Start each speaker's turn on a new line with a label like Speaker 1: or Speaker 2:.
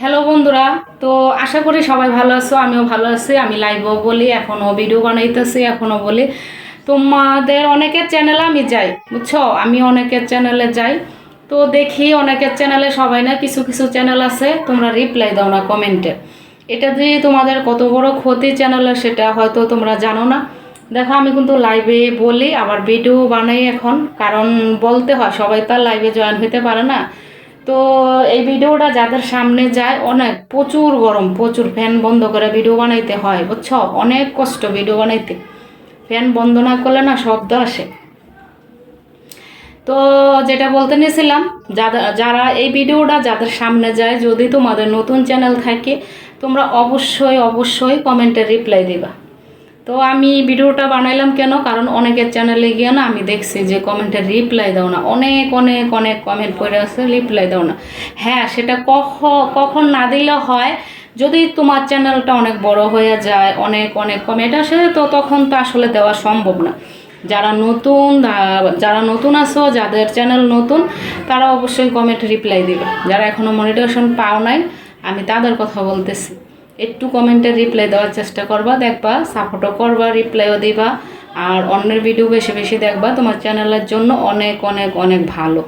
Speaker 1: Hello বন্ধুরা, তো আশা করি সবাই ভালো আছো। আমিও ভালো আছি। আমি লাইভও বলি, এখনও ভিডিও বানাইতেছি, এখনও বলি। তোমাদের অনেকের চ্যানেলে আমি যাই, বুঝছো, আমি অনেকের চ্যানেলে যাই। তো দেখি অনেকের চ্যানেলে সবাই না, কিছু কিছু চ্যানেল আছে তোমরা রিপ্লাই দাও না কমেন্টে। এটা যে তোমাদের কত বড় ক্ষতি চ্যানেলে সেটা হয়তো তোমরা জানো না। দেখো, আমি কিন্তু লাইভে বলি, আবার ভিডিও বানাই এখন, কারণ বলতে হয়, সবাই তো আর লাইভে জয়েন হতে পারে না। তো এই ভিডিওটা যাদের সামনে যায়, অনেক প্রচুর গরম, প্রচুর ফ্যান বন্ধ করে ভিডিও বানাইতে হয়, বুঝছো, অনেক কষ্ট ভিডিও বানাইতে। ফ্যান বন্ধ না করলে না শব্দ আসে। তো যেটা বলতে নিয়েছিলাম, যারা এই ভিডিওটা যাদের সামনে যায়, যদি তোমাদের নতুন চ্যানেল থাকে, তোমরা অবশ্যই অবশ্যই কমেন্টে রিপ্লাই দিবা। তো আমি ভিডিওটা বানাইলাম কেন, কারণ অনেকের চ্যানেলে গিয়ে না আমি দেখছি যে কমেন্টে রিপ্লাই দাও না, অনেক অনেক অনেক কমেন্ট পড়ে আছে, রিপ্লাই দাও না। হ্যাঁ, সেটা কখন না দিলে হয়, যদি তোমার চ্যানেলটা অনেক বড় হয়ে যায়, অনেক অনেক কমেন্ট আসে, তো তখন তো আসলে দেওয়া সম্ভব না। যারা নতুন আছো, যাদের চ্যানেল নতুন, তারা অবশ্যই কমেন্ট রিপ্লাই দিবে। যারা এখনও মনিটাইজেশন পাও নাই, আমি তাদের কথা বলতেছি। একটু কমেন্টে রিপ্লাই দেওয়ার চেষ্টা করবা, দেখবা সাপোর্টও করবা, রিপ্লাইও দিবা। আর অন্যের ভিডিও বেশি বেশি দেখবা, তোমার চ্যানেলের জন্য অনেক অনেক অনেক ভালো।